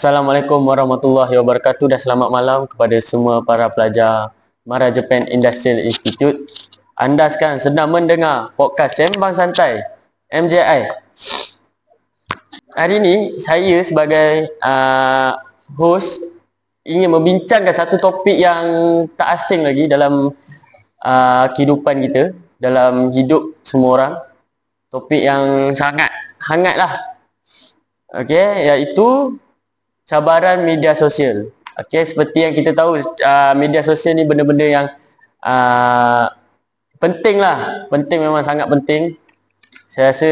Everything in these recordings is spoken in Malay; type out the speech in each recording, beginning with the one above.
Assalamualaikum warahmatullahi wabarakatuh dan selamat malam kepada semua para pelajar Mara Japan Industrial Institute. Anda sekarang sedang mendengar podcast Sembang Santai MJI. Hari ini saya sebagai host ingin membincangkan satu topik yang tak asing lagi dalam kehidupan kita, dalam hidup semua orang. Topik yang sangat hangat lah. Okey, iaitu cabaran media sosial. Okey, seperti yang kita tahu, media sosial ni benda-benda yang penting lah. Penting, memang sangat penting. Saya rasa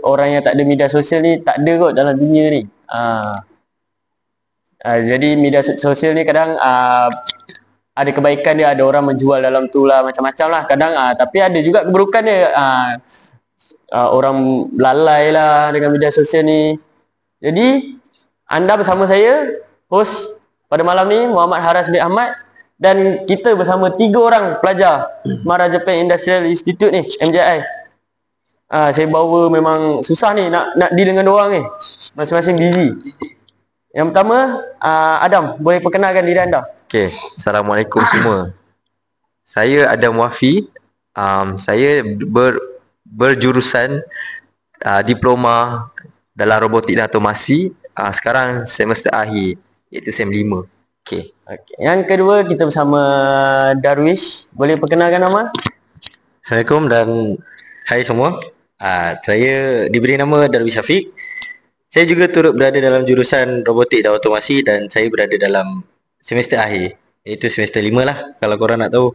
orang yang tak ada media sosial ni tak ada kot dalam dunia ni. Jadi media sosial ni kadang ada kebaikan dia, ada orang menjual dalam tu lah, macam-macam lah kadang. Tapi ada juga keburukan dia. Orang lalai lah dengan media sosial ni. Jadi anda bersama saya, host pada malam ni, Muhammad Haras bin Ahmad, dan kita bersama 3 orang pelajar Mara Japan Industrial Institute ni, MJI. Saya bawa memang susah ni nak deal dengan diorang ni. Masing-masing busy. Yang pertama, Adam, boleh perkenalkan diri anda? Okay, Assalamualaikum semua. Saya Adam Wafi. Saya berjurusan diploma dalam robotik dan otomasi. Sekarang semester akhir, iaitu SEM 5. Okay. Yang kedua, kita bersama Darwish. Boleh perkenalkan nama? Assalamualaikum dan hai semua. Saya diberi nama Darwish Syafiq. Saya juga turut berada dalam jurusan robotik dan otomasi dan saya berada dalam semester akhir, iaitu semester 5 lah kalau korang nak tahu.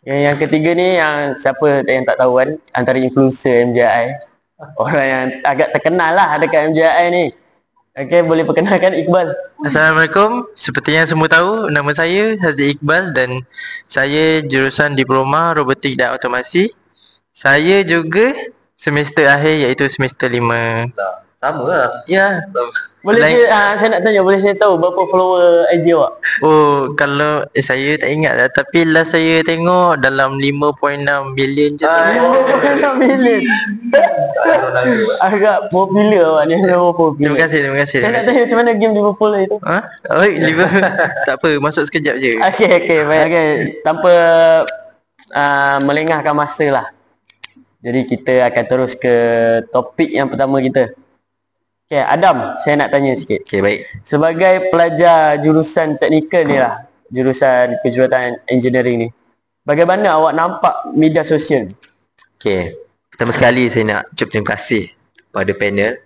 Yang ketiga ni, yang siapa yang tak tahu kan, antara influencer MJI, orang yang agak terkenal lah dekat MJI ni. Okey, boleh perkenalkan Iqbal. Assalamualaikum. Seperti yang semua tahu, nama saya Haziq Iqbal dan saya jurusan diploma robotik dan otomasi. Saya juga semester akhir, iaitu semester 5. Sama lah. Ya. Boleh saya nak tanya, boleh saya tahu berapa follower IG awak? Oh, kalau saya tak ingat lah, tapi last saya tengok dalam 5.6 million je. 5.6 million. Agak popular awak ni. Terima kasih. Saya nak tanya macam mana game Liverpool itu? Oh, Liverpool. Tak apa, masuk sekejap je. Okey, baik. Okay. Tanpa melengahkan masa lah. Jadi kita akan terus ke topik yang pertama kita. Okay, Adam, saya nak tanya sikit. Okay, baik. Sebagai pelajar jurusan teknikal ni lah, jurusan kejuruteraan engineering ni, bagaimana awak nampak media sosial? Okay, pertama sekali saya nak ucap terima kasih pada panel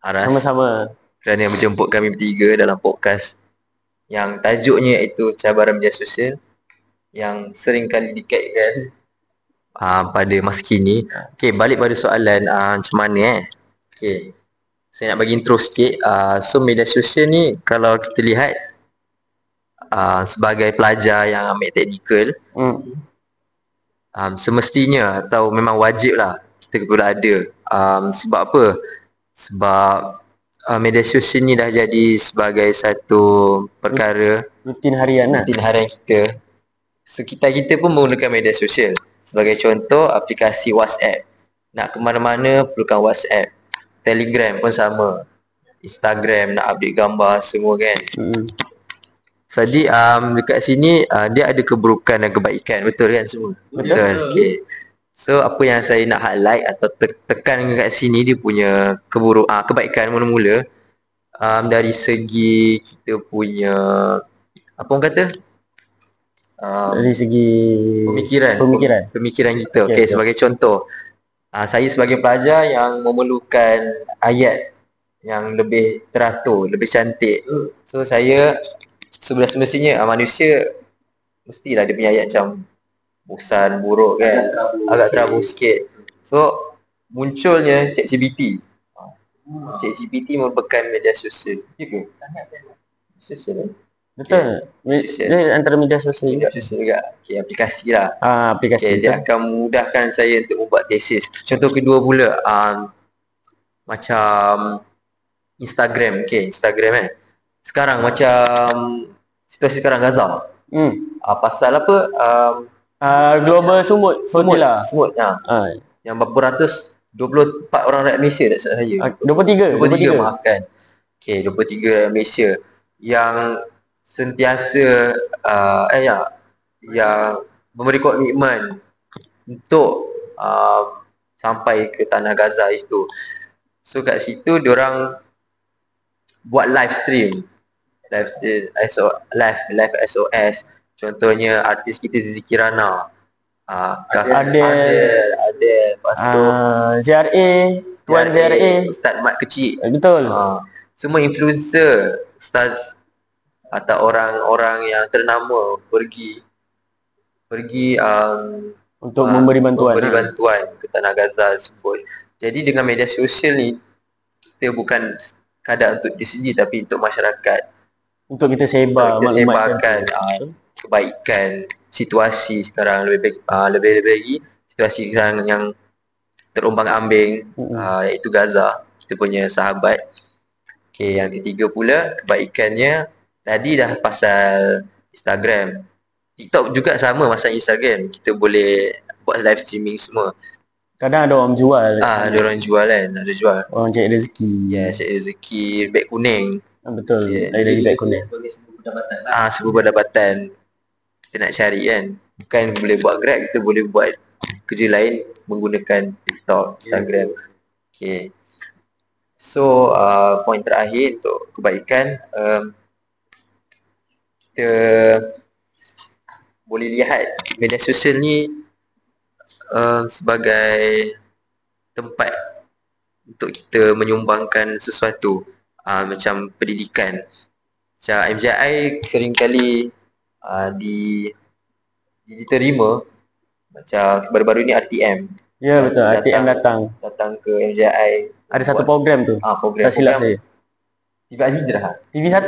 Haras. Sama-sama. Kerana menjemput kami bertiga dalam podcast yang tajuknya iaitu cabaran media sosial yang sering kali dikaitkan pada masa kini. Okay, balik pada soalan macam mana Okay, saya nak bagi intro sikit. So media sosial ni kalau kita lihat sebagai pelajar yang ambil teknikal, semestinya atau memang wajib lah kita perlu ada. Sebab apa? Sebab media sosial ni dah jadi sebagai satu perkara rutin harian kita. Sekitar kita pun menggunakan media sosial. Sebagai contoh, aplikasi WhatsApp. Nak ke mana-mana perlukan WhatsApp. Telegram pun sama. Instagram nak update gambar semua kan. Jadi dekat sini dia ada keburukan dan kebaikan. Betul kan semua? Betul. Okay. So apa yang saya nak highlight atau tekan dekat sini, dia punya kebaikan mula-mula dari segi kita punya apa orang kata? Dari segi pemikiran kita. Okay, sebagai contoh, saya sebagai pelajar yang memerlukan ayat yang lebih teratur, lebih cantik. So saya semestinya manusia mestilah dia punya ayat macam bosan, buruk kan, agak terabur sikit. So munculnya ChatGPT. ChatGPT merupakan media sosial. Ya ke? Sosial. Betul. Dia antara media sosial juga. Okay, aplikasi lah. Aplikasi. Dia akan memudahkan saya untuk membuat tesis. Contoh kedua pula, macam Instagram. Okay, Instagram sekarang macam situasi sekarang Gaza. Pasal apa? Global semut. Semut. Yang berapa ratus, 24 orang rakyat Malaysia tak salah saya. 23 maafkan. Okay, 23 Malaysia yang sentiasa yang memberi komitmen untuk sampai ke tanah Gaza itu. So kat situ diorang buat live stream live SOS. Contohnya artis kita Zizi Kirana, Adele. Lepas tu ZRA, Tuan ZRA. Ustaz Mat Kecil. Betul. Semua influencer, ustaz atau orang-orang yang ternama pergi Untuk memberi bantuan. ke tanah Gaza tersebut. Jadi dengan media sosial ni, kita bukan kadar untuk diri sendiri tapi untuk masyarakat. Untuk kita sebar Kita maklumat sebarkan kebaikan situasi sekarang, lebih lagi situasi sekarang yang terombang-ambing, iaitu Gaza, kita punya sahabat. Okay, yang ketiga pula kebaikannya tadi dah pasal Instagram. TikTok juga sama masa Instagram, kita boleh buat live streaming semua. Kadang ada orang jual. Ada orang jual kan, ada jual. Orang cari rezeki. Cari rezeki, beg kuning. Betul. Dari beg kuning. Sebuah pendapatan kita nak cari kan. Bukan boleh buat Grab, kita boleh buat kerja lain menggunakan TikTok, Instagram. Okay. So, poin terakhir untuk kebaikan, kita boleh lihat media sosial ni sebagai tempat untuk kita menyumbangkan sesuatu, macam pendidikan. Macam MJI seringkali diterima, macam baru-baru ni RTM. Ya betul, RTM datang ke MJI. Ada satu program tu. Program. Tak silap saya. TV Al-Hijrah. TV1.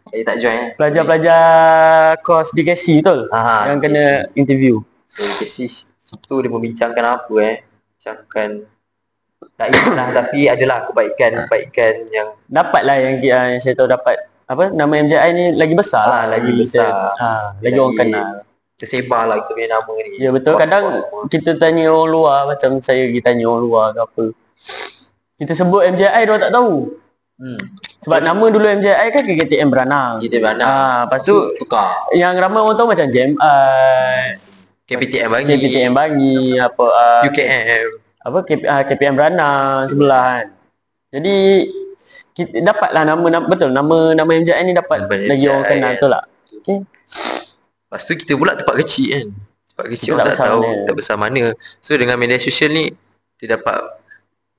Saya tak join. Pelajar-pelajar kos DKC betul? Yang kena interview. So DKC situ dia membincangkan apa bincangkan tak itulah, tapi adalah kebaikan yang dapatlah yang saya tahu dapat apa nama MJI ni lagi besar lah, lagi besar. Lagi orang kenal. Tersebar lah kita punya nama ni. Ya betul, kadang kita tanya orang luar, macam saya pergi tanya orang luar ke apa, kita sebut MJI dia tak tahu. Sebab nama dulu MJI kan KTM Beranang. Lepas tu tukar. Yang ramai orang tahu macam JMI, KPTM Bangi, apa UKM, apa KPM Beranang sebelah kan. Jadi kita dapatlah nama MJI ni dapat lagi orang kenal betul tak? Okey. Lepas tu kita pula tempat kecil kan. Tempat kecil orang tak tahu tak besar mana. So dengan media sosial ni kita dapat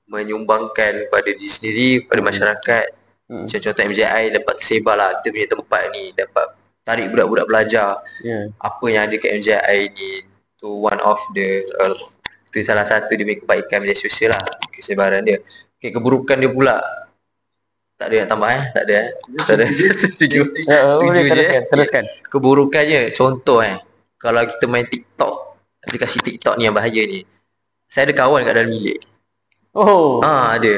menyumbangkan pada diri sendiri, pada masyarakat. Macam contoh MJI dapat tersebar lah kita punya tempat ni, dapat tarik budak-budak belajar apa yang ada kat MJI ni. Tu one of the tu salah satu dia punya kebaikan media sosial lah, kesebaran dia. Okay, keburukan dia pula tak ada nak tambah tak ada. Setuju je. Teruskan. Keburukannya contoh kalau kita main TikTok, aplikasi TikTok ni yang bahaya ni. Saya ada kawan kat dalam bilik. Ada.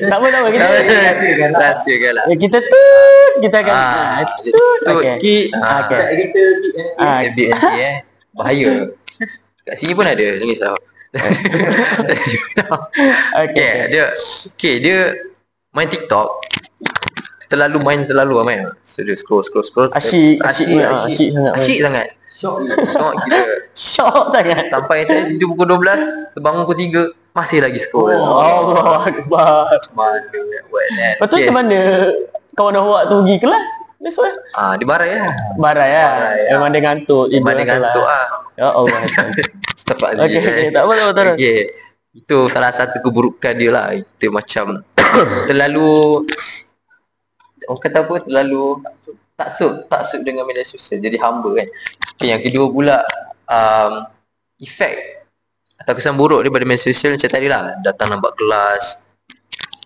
Tak apa kita rahsiakan lah. Kita akan BNT bahaya. Kat sini pun ada, jangan risau. Dia main TikTok terlalu ramai. So dia scroll asyik sangat. Syok gila. Syok sangat. Sampai saya tidur pukul 12, terbangun pukul 3, masih lagi scroll. Allah Akbar. Macam mana buat kan? Betul macam mana kawan awak tu pergi kelas? Dia barai lah. Memang dia ngantuk. Ya Allah. Okey, tak apa terus. Okey. Itu salah satu keburukan dia lah. Kita macam terlalu orang kata apa, terlalu taksub dengan media sosial, jadi hamba kan. Okay, yang kedua pula efek atau kesan buruk daripada media sosial macam tadi lah, datang nampak kelas,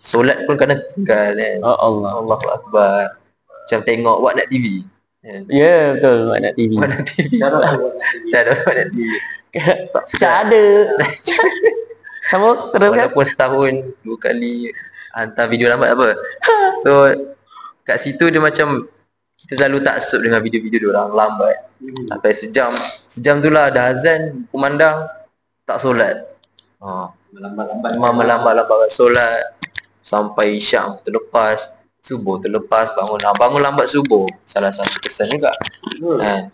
solat pun kadang tinggal kan. Allahu Akbar. Macam tengok Waknat TV. Ya betul, Waknat TV. Cara Waknat TV. Ada. Sama terus kan. Walaupun setahun 2 kali hantar video lambat apa. So kat situ dia macam kita selalu taksub dengan video-video diorang lambat. Sampai sejam tu lah dah azan, kumandang tak solat. Memang melambat-lambat solat sampai isyak terlepas, subuh terlepas, bangun lambat subuh. Salah satu kesan juga. Kan?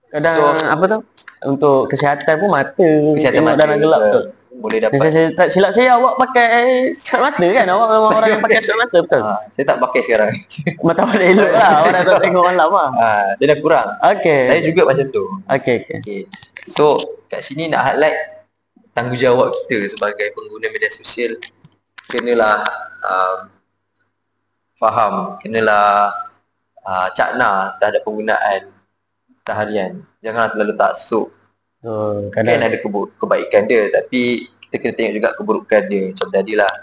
Kadang apa tu? Untuk kesihatan pun mata. Kesihatan tengok mata dalam gelap betul. betul. Boleh dapat. Saya tak silap saya awak pakai sebab mata kan? Awak memang orang yang pakai sebab mata betul. Saya tak pakai sekarang. Mata awak dah elok lah. Orang tak tengok malam lah. Saya dah kurang. Okey. Saya juga macam tu. Okey. Okay. So kat sini nak highlight tanggungjawab kita sebagai pengguna media sosial. Kenalah faham, kenalah cakna terhadap penggunaan seharian. Janganlah terlalu taksub. Kan ada kebaikan dia, tapi kita kena tengok juga keburukan dia. Macam tadilah.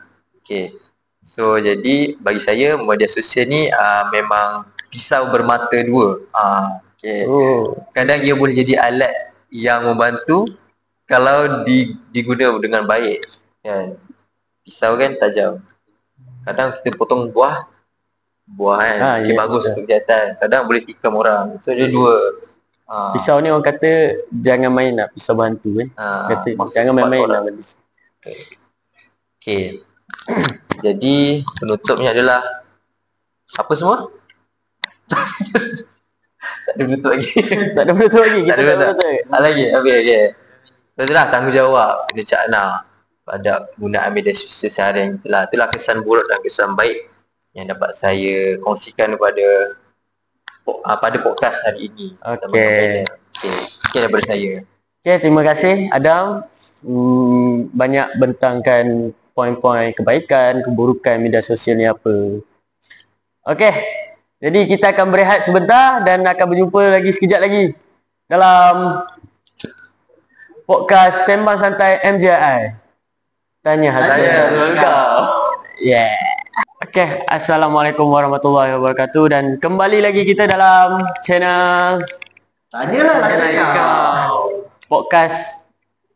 Okay. So jadi bagi saya media sosial ni memang pisau bermata dua. Okay. Kadang ia boleh jadi alat yang membantu kalau diguna dengan baik. Kan? Pisau kan tajam. Kadang kita potong buah kan. Okay, bagus untuk kesihatan. Kadang boleh tikam orang. So dia dua. Pisau ni orang kata jangan main lah, pisau berhantu kan. Kata jangan main-main lah. Okay. Jadi penutupnya adalah apa semua? Tak ada penutup lagi. Tak ada penutup lagi. Kita tak ada penutup. Tak lagi. Okay. Itulah tanggungjawab kena cakna pada penggunaan media sosial seharian kita lah. Itulah kesan buruk dan kesan baik yang dapat saya kongsikan pada podcast hari ini. Okay. Sekian daripada saya. Okay, terima kasih Adam. Banyak bentangkan poin-poin kebaikan, keburukan media sosial ni apa. Okay, jadi kita akan berehat sebentar dan akan berjumpa lagi sekejap lagi dalam podcast Sembang Santai MJI. Tanya Hasan. Yeah. Okay, Assalamualaikum warahmatullahi wabarakatuh. Dan kembali lagi kita dalam channel Tanyalah kau. Podcast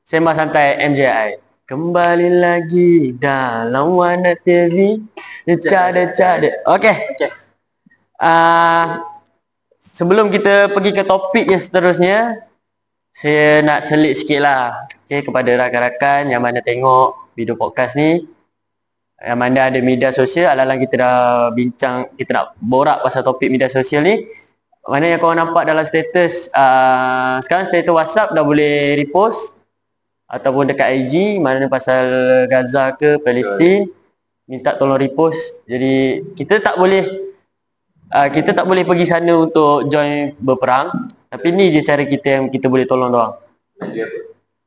Sembang Santai MJI. Kembali lagi dalam Warna TV. Decade. Okay. Sebelum kita pergi ke topik yang seterusnya, saya nak selit sikit lah kepada rakan-rakan yang mana tengok video podcast ni, yang mana ada media sosial. Alang-alang kita dah bincang, kita nak borak pasal topik media sosial ni. Mana yang korang nampak dalam status, sekarang status WhatsApp dah boleh repost, ataupun dekat IG, mana pasal Gaza ke Palestin, minta tolong repost. Jadi kita tak boleh pergi sana untuk join berperang, tapi ni je cara kita yang kita boleh tolong doang,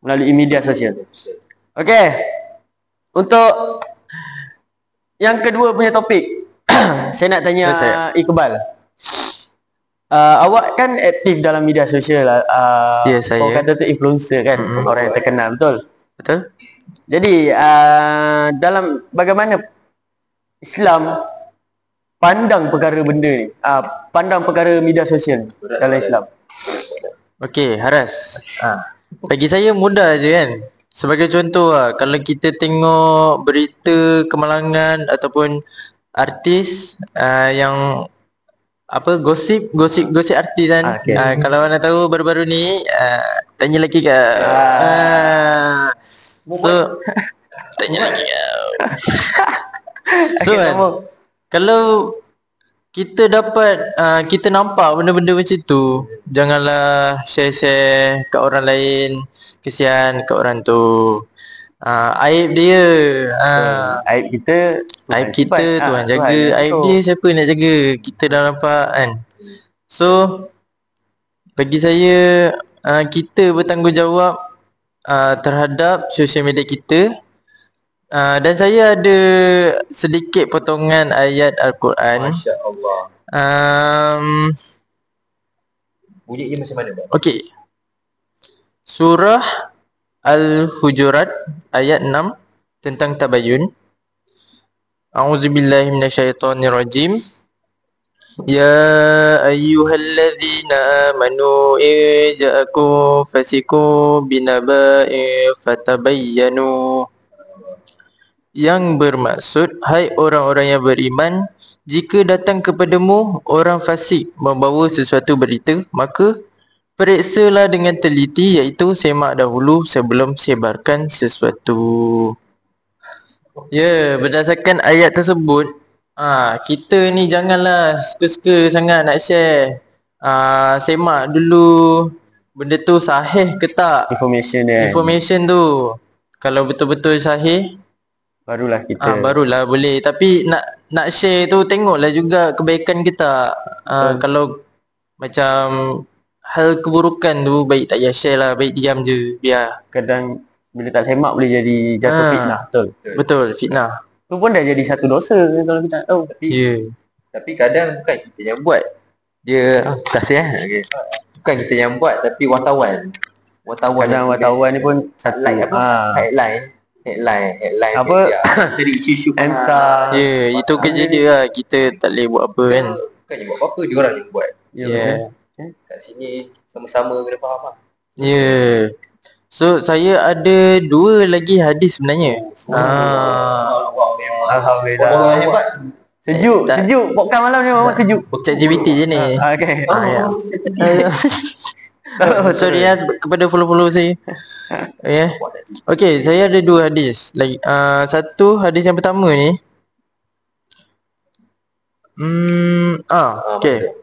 melalui media sosial. Okay, untuk yang kedua punya topik, saya nak tanya Iqbal. Awak kan aktif dalam media sosial lah. Ya, saya. Orang kata tu influencer kan, orang yang terkenal, betul? Betul. Jadi dalam bagaimana Islam pandang perkara benda ni, pandang perkara media sosial dalam Islam? Okey, Haras. Bagi saya mudah je kan. Sebagai contoh lah, kalau kita tengok berita kemalangan ataupun artis yang gosip artis kan. Kalau anda tahu baru-baru ni tanya lagi ke. So tanya lagi ke. So kan, kalau kita dapat kita nampak benda-benda macam tu, janganlah share-share kat orang lain. Kesian kat orang tu. Aib dia, aib kita Tuhan jaga. Aib dia siapa nak jaga? Kita dah nampak kan. So bagi saya kita bertanggungjawab terhadap sosial media kita. Dan saya ada sedikit potongan ayat Al-Quran. Masya-Allah. Bunyinya macam mana, Bang? Okey. Surah Al-Hujurat ayat 6 tentang tabayyun. A'udzubillahi minasyaitonirrajim. Ya ayyuhalladzina amanu ja'akum fasiqun binaba'in fatabayyanu. Yang bermaksud, hai orang-orang yang beriman, jika datang kepadamu orang fasik membawa sesuatu berita, maka Periksalah dengan teliti, iaitu semak dahulu sebelum sebarkan sesuatu. Ya, berdasarkan ayat tersebut, kita ni janganlah suka-suka sangat nak share. Semak dulu benda tu sahih ke tak, Information dia. information tu. Kalau betul-betul sahih, Barulah kita. barulah boleh. Tapi nak share tu tengoklah juga kebaikan kita. Kalau macam hal keburukan tu, baik tak payah share lah, baik diam je, biar. Kadang bila tak semak boleh jadi jatuh fitnah. Betul, fitnah. Tu pun dah jadi satu dosa kalau kita tak tahu. Tapi Ya. tapi kadang bukan kita yang buat. Dia kasih okay. Bukan kita yang buat, tapi wartawan. Kadang wartawan ni pun satu headline Apa? media. Cari isu-isu M-Star. Ya, itu kerja dia lah. Kita tak boleh buat apa kan. Bukannya buat apa-apa, dia orang yang buat. Ya. Kat sini sama-sama kena faham lah. Ya. So saya ada 2 lagi hadis sebenarnya. Alhamdulillah. Hebat. Sejuk, tak. sejuk. Podcast malam ni memang sejuk. ChatGPT je ni. Okay. Ya. Sorry ya kepada follow-follow saya. Ya. Okay, saya ada 2 hadis. Lagi satu hadis yang pertama ni. Okay.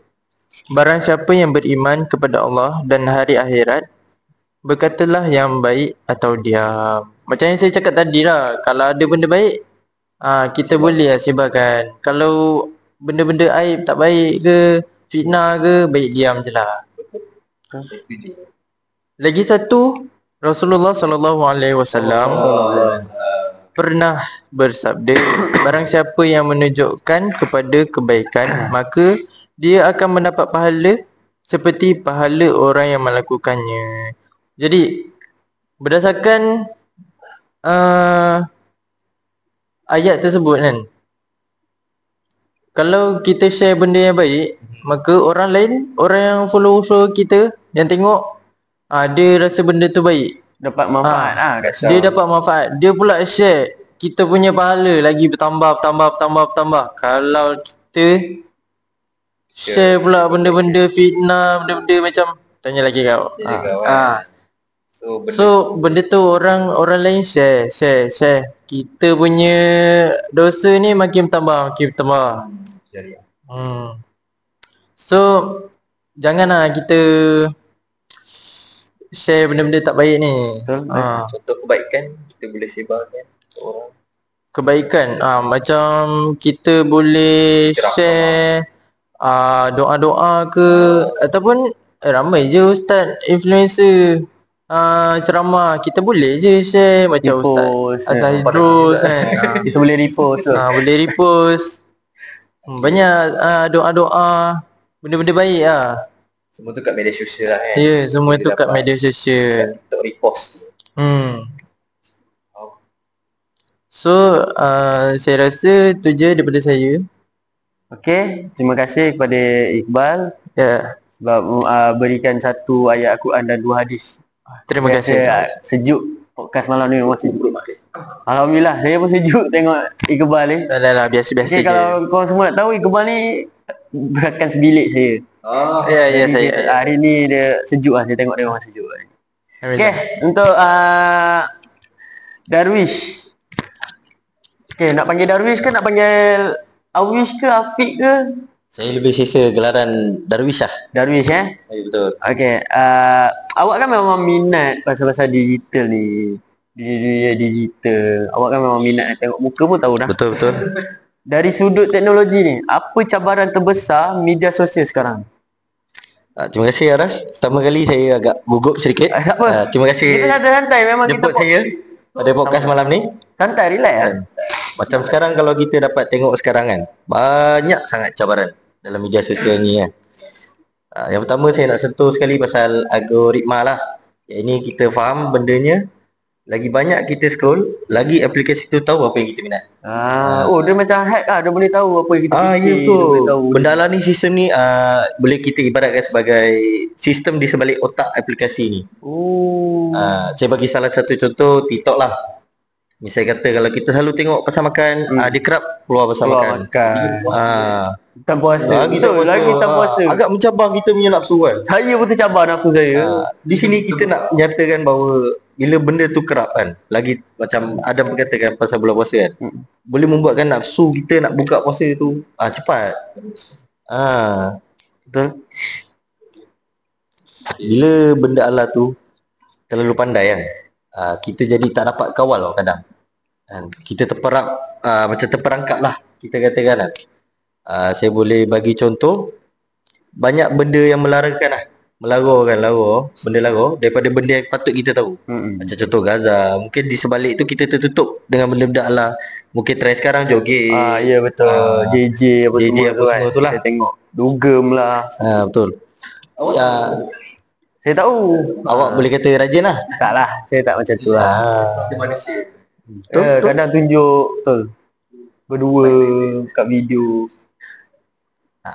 Barang siapa yang beriman kepada Allah dan hari akhirat, berkatalah yang baik atau diam. Macam yang saya cakap tadi lah, kalau ada benda baik, kita boleh lah sebarkan. Kalau benda-benda aib tak baik ke, fitnah ke, baik diam je lah. Lagi satu, Rasulullah SAW pernah bersabda, barang siapa yang menunjukkan kepada kebaikan, maka dia akan mendapat pahala seperti pahala orang yang melakukannya. Jadi berdasarkan ayat tersebut kan, kalau kita share benda yang baik, maka orang lain, orang yang follow kita, yang tengok, dia rasa benda tu baik, Dapat manfaat kat situ. dia dapat manfaat, dia pula share, kita punya pahala lagi bertambah. Kalau kita share pula benda-benda fitnah, benda-benda macam, tanya lagi kau. So benda tu orang lain share. Kita punya dosa ni makin bertambah. So janganlah kita share benda-benda tak baik ni. Betul. Contoh kebaikan kita boleh sebarkan ke orang. Kebaikan, macam kita boleh share doa-doa ke, ataupun ramai je ustaz influencer ceramah, kita boleh je share macam Repost, Ustaz Azhar Idrus kan. Kita boleh repost tu. Boleh repost. Banyak doa-doa, benda-benda baik lah. Semua tu kat media sosial lah kan. Ya, semua Kita tu kat dapat media sosial. TikTok repost. So saya rasa tu je daripada saya. Okey, terima kasih kepada Iqbal Ya, sebab berikan satu ayat Al-Quran dan 2 hadis. terima kasih. Sejuk podcast malam ni memang sejuk. Alhamdulillah, saya pun sejuk tengok Iqbal ni. Dah biasa-biasa Okay, je. kalau korang semua nak tahu, Iqbal ni berakan sebilik saya. Ya, Jadi saya. hari ni dia sejuk lah, saya tengok dia memang sejuk. Okay, Alhamdulillah. untuk Darwish. Okay, nak panggil Darwish ke nak panggil Awish ke Afiq ke? Saya lebih selesa gelaran Darwish lah. Darwish Ya, betul. Okay, awak kan memang minat pasal-pasal digital ni. Di dunia digital, awak kan memang minat tengok muka pun tahu dah. Betul. Dari sudut teknologi ni, apa cabaran terbesar media sosial sekarang? Terima kasih Aras. Pertama kali saya agak gugup sedikit. Tak apa. Terima kasih Kita santai memang jemput kita saya pada podcast malam ni. santai, relax lah. Macam sekarang kalau kita dapat tengok sekarang kan, banyak sangat cabaran dalam media sosial ni kan. Yang pertama saya nak sentuh sekali pasal algoritma lah. Yang ini kita faham bendanya, lagi banyak kita scroll, lagi aplikasi tu tahu apa yang kita minat. Oh, dia macam hack lah, dia boleh tahu apa yang kita fikir. Ya dia betul. boleh tahu. Benda lah ni, sistem ni boleh kita ibaratkan sebagai sistem di sebalik otak aplikasi ni. Oh. Saya bagi salah satu contoh TikTok lah. Misal kata kalau kita selalu tengok pasal makan, dia kerap keluar pasal Keluar makan. Ah, Tak puasa. lagi tak Betul, puasa. lagi tak puasa. Agak mencabar kita punya nafsu kan. Saya pun tercabar nafsu saya. Di sini kita nak nyatakan bahawa bila benda tu kerap kan, lagi macam Adam berkatakan pasal bulan puasa kan, boleh membuatkan nafsu kita nak buka puasa tu cepat. Betul. Bila benda Allah tu terlalu pandai kan, kita jadi tak dapat kawal kadang kan. Kita macam terperangkap lah, kita katakan lah. Saya boleh bagi contoh, banyak benda yang melarangkan lah, benda lara daripada benda yang patut kita tahu. Macam contoh Gaza, mungkin di sebalik tu kita tertutup dengan benda-benda Allah. Mungkin try sekarang jogging. Ya betul. JJ apa JJ semua apa tu kan. semua tu lah. Saya tengok. Dugem lah. Betul. Saya tahu. Awak boleh kata rajin lah. Tak lah. Saya tak macam tu lah. Betul. Kadang tunjuk. Betul. Berdua kat video.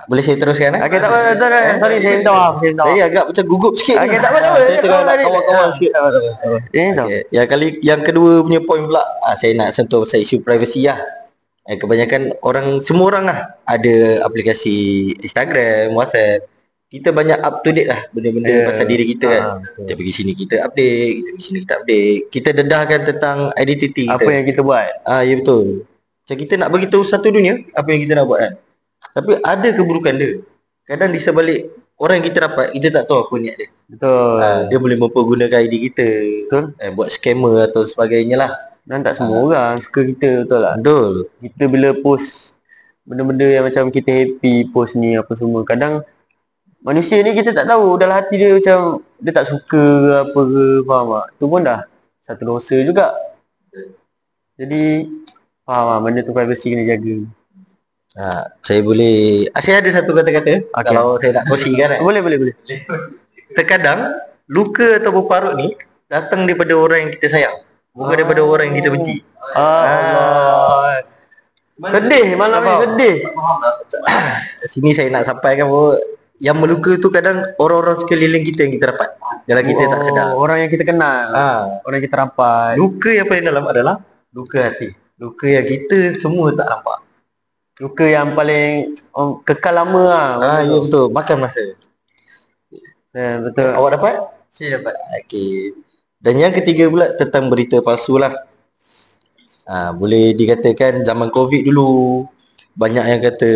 Boleh saya teruskan Okay, tak apa. Sorry, saya minta maaf. Saya agak macam gugup sikit. Okay, tak apa. Saya tengah nak kawal-kawal sikit. Yang kedua punya point pula, saya nak sentuh pasal isu privacy lah. Kebanyakan semua orang lah ada aplikasi Instagram, WhatsApp. Kita banyak up to date lah benda-benda pasal diri kita kan. Kita pergi sini kita update, kita pergi sini kita update. Kita dedahkan tentang identiti kita. Apa yang kita buat. Ya betul. Macam kita nak bagi tahu satu dunia apa yang kita nak buat kan. Tapi ada keburukan dia. Kadang di sebalik orang yang kita dapat, kita tak tahu apa niat dia. Betul. Dia boleh mempergunakan ID kita. Betul. Buat scammer atau sebagainya lah. Dan tak semua orang suka kita, betul lah. Betul. Kita bila post benda-benda yang macam kita happy, post ni apa semua, kadang manusia ni kita tak tahu dalam hati dia macam dia tak suka ke apa ke, faham tak? Tu pun dah satu dosa juga. Jadi faham tak, benda tu privacy kena jaga. Saya boleh, saya ada satu kata-kata kalau saya nak kongsikan kan. Boleh. Terkadang luka atau berparut ni datang daripada orang yang kita sayang, bukan daripada orang yang kita benci. Allah. Sedih malam ni, sedih. Sini saya nak sampaikan bahawa yang meluka tu kadang orang-orang sekeliling kita yang kita dapat dalam kita tak sedar. Orang yang kita kenal, orang yang kita rapat. Luka yang paling dalam adalah luka hati. Luka yang kita semua tak nampak. Luka yang paling kekal lama lah. Ya betul, makan masa. Betul. Awak dapat? Saya dapat. Okey. Dan yang ketiga pula tentang berita palsu lah. Boleh dikatakan zaman Covid dulu banyak yang kata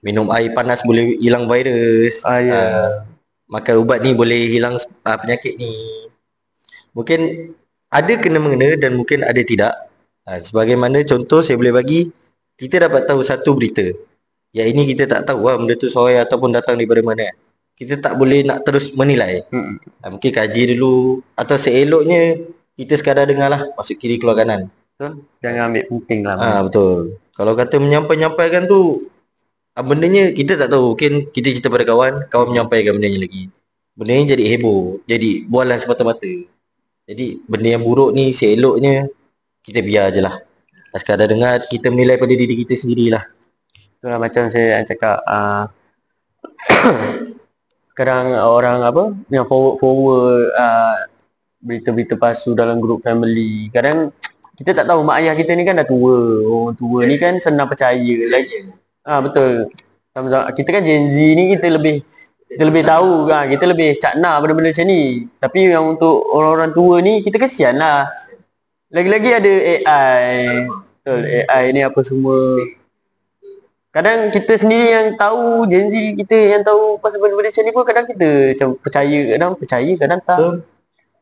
minum air panas boleh hilang virus. Makan ubat ni boleh hilang penyakit ni. Mungkin ada kena-mengena dan mungkin ada tidak. Sebagaimana contoh saya boleh bagi, kita dapat tahu satu berita yang ini kita tak tahu benda tu soal ataupun datang daripada mana. Kita tak boleh nak terus menilai. Mungkin kaji dulu, atau seeloknya kita sekadar dengar lah, masuk kiri keluar kanan. Betul. Jangan ambil penting lah. Betul. Kalau kata menyampaikan tu, bendanya kita tak tahu. Mungkin kita cerita pada kawan menyampaikan bendanya lagi. Benda ni jadi heboh, jadi bualan semata-mata. Jadi benda yang buruk ni seeloknya kita biar je lah. Sekadar dengar, kita menilai pada diri kita sendirilah. Itulah macam saya cakap, kadang orang yang forward berita-berita palsu dalam grup family. Kadang kita tak tahu mak ayah kita ni kan dah tua. Orang tua ni kan senang percaya lagi. Betul. Kita kan Gen Z ni kita lebih tahu kan, kita lebih cakna benda-benda macam ni. Tapi yang untuk orang-orang tua ni kita kesian lah. Lagi-lagi ada AI. Betul, AI ni apa semua. Kadang kita sendiri yang tahu, Gen Z kita yang tahu pasal benda-benda macam ni pun kadang kita macam percaya, kadang tak.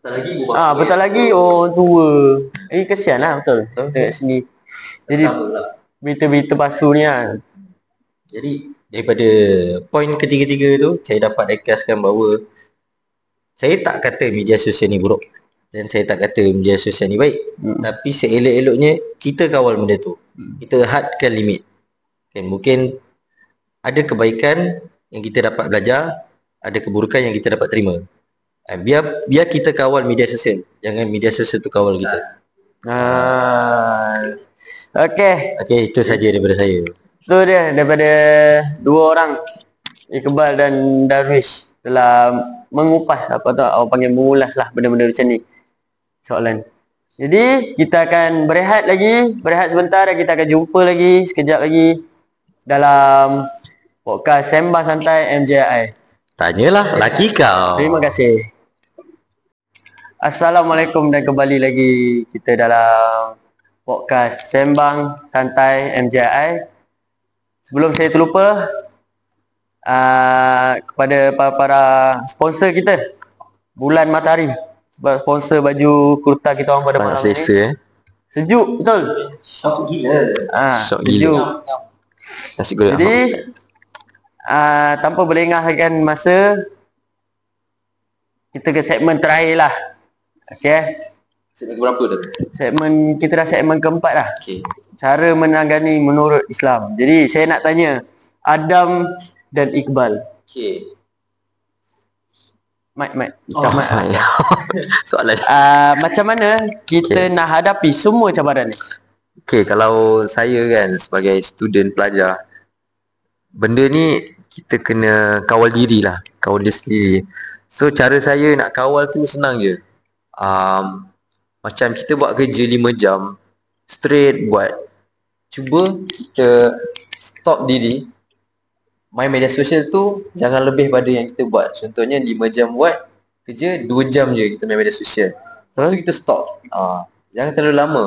Betul lagi orang tua. Kesian lah, betul. Tengok sini. Jadi berita-berita palsu ni kan. Jadi daripada poin ketiga-tiga tu, saya dapat rekaskan bahawa saya tak kata media sosial ni buruk dan saya tak kata media sosial ni baik. Tapi seelok-eloknya kita kawal benda tu. Kita hadkan limit. Mungkin ada kebaikan yang kita dapat belajar, ada keburukan yang kita dapat terima. Biar kita kawal media sosial, jangan media sosial tu kawal kita. Okey, itu saja daripada saya. Itu dia daripada dua orang, Iqbal dan Darwish, telah mengupas awak panggil mengulas lah benda-benda macam ni. Soalan. Jadi kita akan berehat sebentar dan kita akan jumpa lagi sekejap lagi dalam podcast Sembang Santai MJI. Tanyalah laki kau. Terima kasih. Assalamualaikum dan kembali lagi kita dalam podcast Sembang Santai MJI. Sebelum saya terlupa, kepada para sponsor kita, Bulan Matahari, sponsor baju kurta kita orang pada Sangat malam selesa ni. Sejuk betul. Syok gila. Syok Sejuk. gila. Nasi goreng Jadi abang tanpa berlengahkan masa, kita ke segmen terakhir lah. Okay. Segmen berapa dah? Kita dah segmen keempat dah. Okey. Cara menangani menurut Islam. Jadi saya nak tanya Adam dan Iqbal. Okey. Mike. Soalan. Macam mana kita nak hadapi semua cabaran ni? Okey, kalau saya kan sebagai student pelajar, benda ni kita kena kawal diri lah, kawal diri sendiri. So cara saya nak kawal tu senang je. Macam kita buat kerja 5 jam straight buat, cuba kita stop diri. Main media sosial tu jangan lebih pada yang kita buat. Contohnya 5 jam buat kerja, 2 jam je kita main media sosial. So kita stop. Jangan terlalu lama.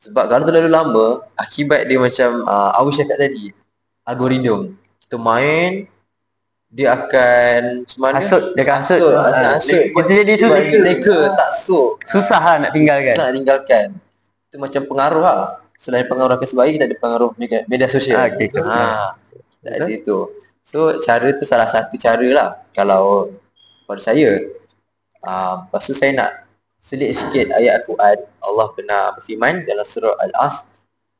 Sebab kalau terlalu lama, akibat dia macam Awi cakap tadi, algoritma. Kita main, dia akan macam mana? Hasut, dia akan hasut. Hasut. Kita jadi susah. Leka, tak sok. Susah lah nak tinggalkan. Susah nak tinggalkan. Itu macam pengaruh lah. Selain pengaruh kesebaya, kita ada pengaruh media sosial. Okay. Tak ada tu. So cara tu salah satu cara lah kalau pada saya. Lepas tu saya nak selit sikit ayat Al-Quran. Allah pernah berfirman dalam surah Al-As,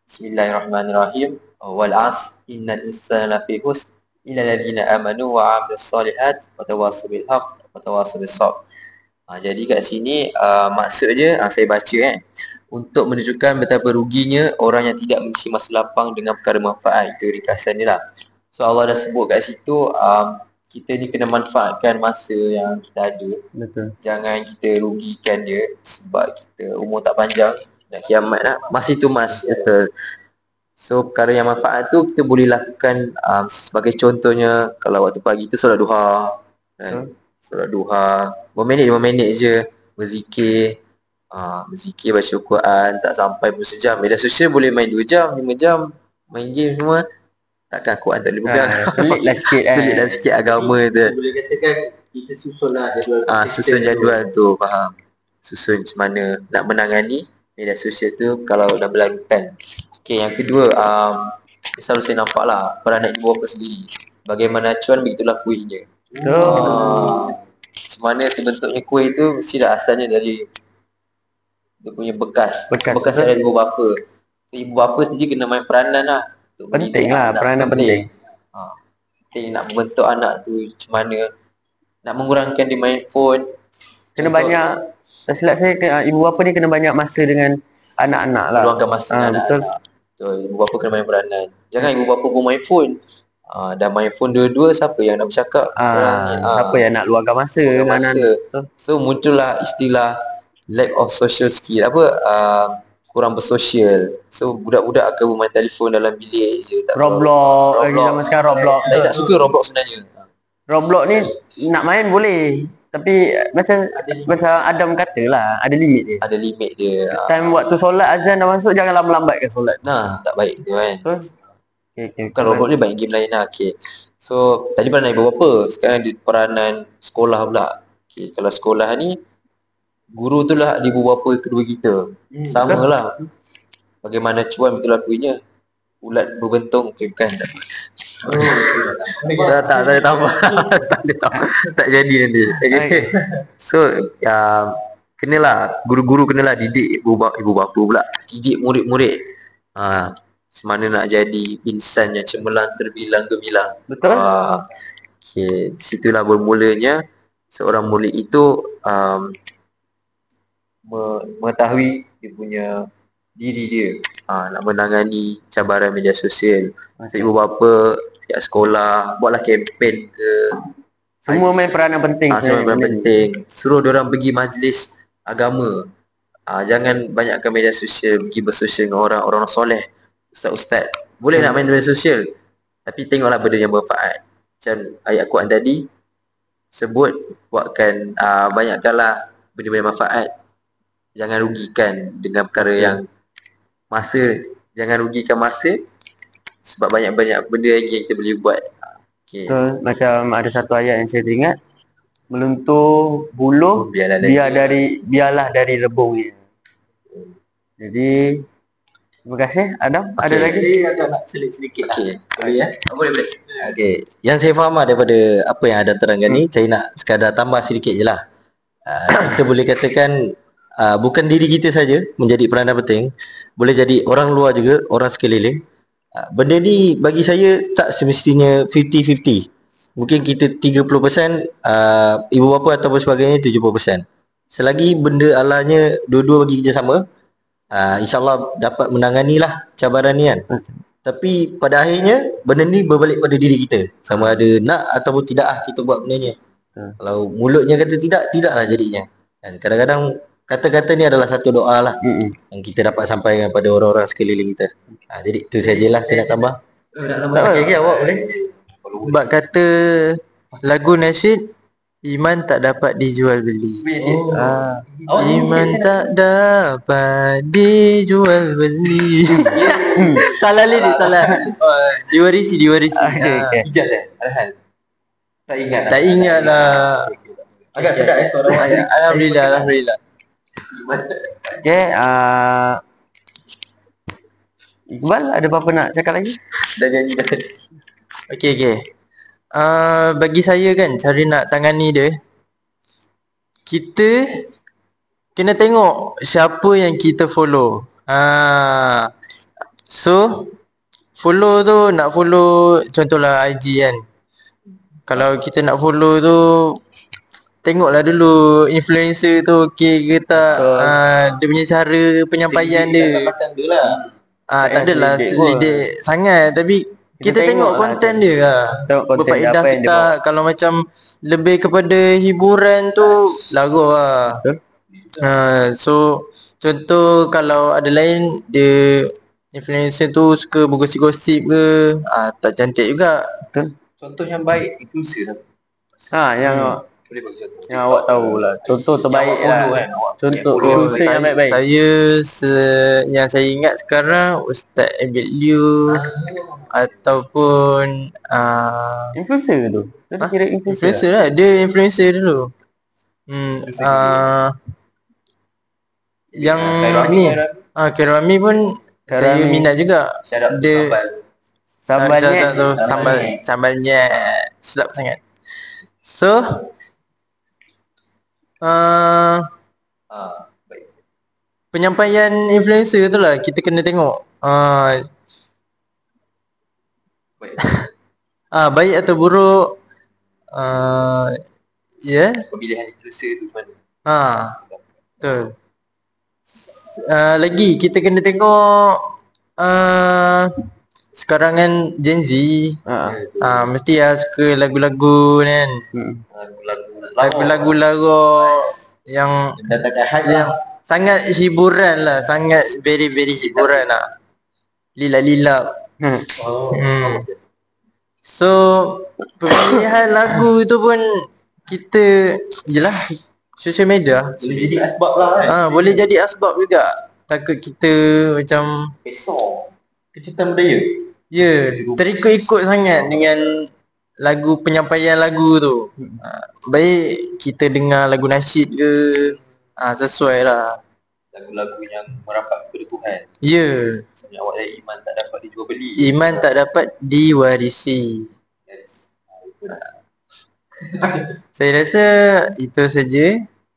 Bismillahirrahmanirrahim, wal 'as innal insana lafi khusr illa alladhina amanu wa 'amilus solihat wa tawassaw bil haqq wa tawassaw bis sabr. Jadi kat sini maksud je saya baca untuk menunjukkan betapa ruginya orang yang tidak mengisi masa lapang dengan perkara manfaat. Itu ringkasan dia lah. So Allah dah sebut kat situ, kita ni kena manfaatkan masa yang kita ada. Betul. Jangan kita rugikan dia sebab kita umur tak panjang, nak kiamat lah. Masih tu mas. Betul. So perkara yang manfaat tu kita boleh lakukan, sebagai contohnya kalau waktu pagi tu solat duha kan? Solat duha 5 minit je berzikir. Berzikir, baca Al-Quran, tak sampai pun sejam. Media sosial boleh main 2 jam, 5 jam, main game semua. Takkan Al-Quran tak boleh pegang. Selitlah sikit. Selitlah sikit agama tu. Boleh katakan kita susunlah jadual. Susun jadual tu, faham. Susun macam mana nak menangani media sosial tu kalau dah berlakukan. Okey, yang kedua, selalu saya nampak lah peranan ibu bapa sendiri. Bagaimana acuan, begitulah kuihnya. Macam mana terbentuknya kuih tu mesti dah asalnya dari dia punya bekas dari ibu bapa. So, ibu bapa sendiri kena main peranan lah. Penting lah, peranan penting. Penting nak membentuk anak tu macam mana, nak mengurangkan dia main phone. Kena banyak, tak silap saya, ibu bapa ni kena banyak masa dengan anak-anak lah. Luangkan masa dengan anak-anak. Betul, ibu bapa kena main peranan. Jangan ibu bapa pun main phone. Dah main phone dua-dua, siapa yang nak bercakap? Siapa yang nak luangkan masa? So muncullah istilah lack of social skill. Kurang bersosial. So budak-budak akan bermain telefon dalam bilik je. Roblox. Lagi zaman sekarang Roblox. Saya tak suka Roblox sebenarnya. Roblox ni nak main boleh, tapi macam Adam kata lah, ada limit dia. Ada limit dia. Time waktu solat azan dah masuk, jangan lambat-lambatkan solat. Tak baik dia kan. Terus Bukan Roblox ni, banyak game lain lah. So tadi peranan ibu bapa, sekarang di peranan sekolah pula. Kalau sekolah ni, guru tu lah ibu bapa kedua kita. Sama lah. Bagaimana cuan betul lakuinya. Ulat berbentung. Bukan. Tak jadi nanti. So kenalah, guru-guru kenalah didik ibu bapa pula. Didik murid-murid. Macam mana nak jadi insan yang cemerlang terbilang gemilang. Betul. Situlah bermulanya seorang murid itu mengetahui dia punya diri dia, nak menangani cabaran media sosial. Ibu bapa, pihak sekolah buatlah kempen ke, semua main peranan penting. Semua main peranan penting. Suruh diorang pergi majlis agama, Jangan banyakkan media sosial, pergi bersosial dengan orang-orang soleh, ustaz-ustaz. Boleh nak main media sosial, tapi tengoklah benda yang bermanfaat. Macam ayat Quran tadi sebut, buatkan banyakkanlah benda-benda manfaat. Jangan rugikan dengan perkara yang masa. Jangan rugikan masa, sebab banyak-banyak benda lagi yang kita boleh buat. Okay. Betul. Macam ada satu ayat yang saya teringat, meluntur buluh biarlah dari rebungnya. Jadi terima kasih Adam. Ada lagi? Ada nak selit sedikit lah. Boleh ya? Boleh. Okey, yang saya faham daripada apa yang Adam terangkan ni, saya nak sekadar tambah sedikit je lah. Kita boleh katakan bukan diri kita saja menjadi peranan penting, boleh jadi orang luar juga, orang sekeliling. Benda ni bagi saya tak semestinya 50-50. Mungkin kita 30%, ibu bapa ataupun sebagainya 70%. Selagi benda alanya dua-dua bagi kerjasama, InsyaAllah dapat menanganilah cabaran ni kan. Tapi pada akhirnya benda ni berbalik pada diri kita, sama ada nak ataupun tidak kita buat benda ni. Kalau mulutnya kata tidak, tidaklah jadinya. Dan kadang-kadang kata-kata ni adalah satu doa lah yang kita dapat sampaikan pada orang-orang sekeliling kita. Jadi itu sajalah saya nak tambah. Okay, awak boleh. Bab kata lagu nasyid, iman tak dapat dijual beli. Iman tak dapat dijual beli. Salah lirik, salah. Diwarisi. Okay. Hijab Alhal. Tak Tak ingat lah. Agak sedap suara awak. Alhamdulillah. Okay, Iqbal ada apa-apa nak cakap lagi? Dah janji dah. Okay. Bagi saya kan, cara nak tangani dia, kita kena tengok siapa yang kita follow. So follow tu, nak follow contohlah IG kan. Kalau kita nak follow tu, tengoklah dulu influencer tu okey ke tak. Dia punya cara penyampaian dia. Tak adalah selidik sangat, tapi kita tengok konten dia lah. Berfaedah ke tak. Kalau macam lebih kepada hiburan tu, lagu lah. So contoh kalau ada lain, dia influencer tu suka bergosip-gosip ke, tak cantik juga. Contoh yang baik, inklusif lah. Yang Boleh bagi contoh. yang awak tahulah. Contoh terbaik lah. Contoh influencer yang baik-baik. Yang saya ingat sekarang Ustaz Abid Liu, ataupun Influencer tu? Tu dia kira influencer? influencer lah. Dia influencer dulu. Yang ni Kerami pun saya Kerami. minat juga. Dia Sambalnya tu sambalnya sedap sangat. So penyampaian influencer tu lah kita kena tengok. Baik atau buruk. Pemilihan influencer tu mana? Betul. Lagi kita kena tengok sekarang kan Gen Z, mesti lah suka lagu-lagu kan. Lagu-lagu yang sangat hiburan lah, sangat very hiburan lah. Lilap-lilap. So pemilihan lagu tu pun kita, yelah, social media Boleh jadi asbab lah kan? boleh jadi asbab juga. Takut kita macam Besar kecintaan budaya. terikut-ikut sangat dengan lagu, penyampaian lagu tu. Baik kita dengar lagu nasyid ke, sesuai lah. Lagu-lagu yang merapat kepada Tuhan. Sebenarnya awak dari iman tak dapat dijual beli. Iman tak dapat diwarisi. Saya rasa itu saja.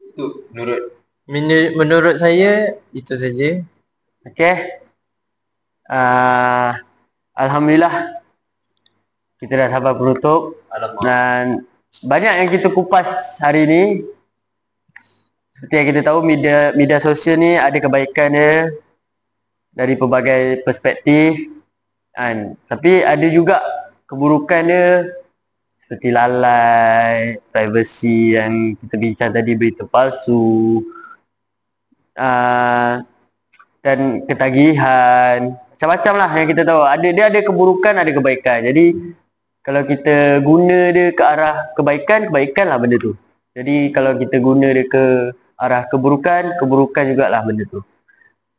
Itu Menurut saya itu saja. Okay. Alhamdulillah kita dah sampai penutup. Dan banyak yang kita kupas hari ni. Seperti yang kita tahu, media sosial ni ada kebaikan dia dari pelbagai perspektif kan. Tapi ada juga keburukan dia, seperti lalai, privacy yang kita bincang tadi, berita palsu, dan ketagihan, macam-macam lah yang kita tahu. Dia ada keburukan, ada kebaikan. Jadi kalau kita guna dia ke arah kebaikan, kebaikan lah benda tu. Jadi kalau kita guna dia ke arah keburukan, keburukan jugalah benda tu.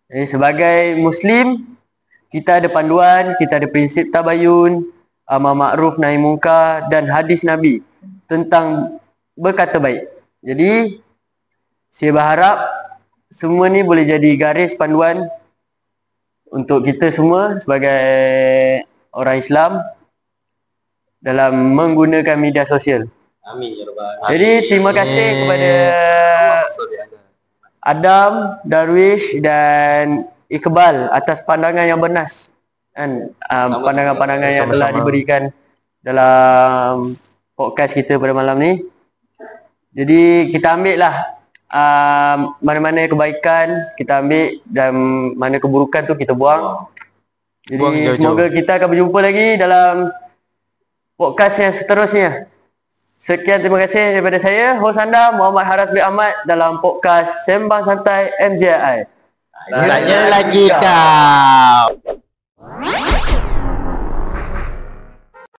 Jadi sebagai Muslim, kita ada panduan, kita ada prinsip tabayun, amar ma'ruf nahi munkar dan hadis Nabi tentang berkata baik. Jadi saya berharap semua ni boleh jadi garis panduan untuk kita semua sebagai orang Islam dalam menggunakan media sosial. Amin ya rabbal. Jadi terima kasih kepada Adam, Darwish dan Iqbal atas pandangan yang bernas kan, pandangan-pandangan yang telah diberikan dalam podcast kita pada malam ni. Jadi kita ambil lah mana-mana kebaikan kita ambil dan mana keburukan tu kita buang. Jadi Buang jauh-jauh. semoga kita akan berjumpa lagi dalam podcast yang seterusnya. Sekian, terima kasih daripada saya, hos anda Muhammad Haras bin Ahmad dalam podcast Sembang Santai MJI. Tanya lagi kau.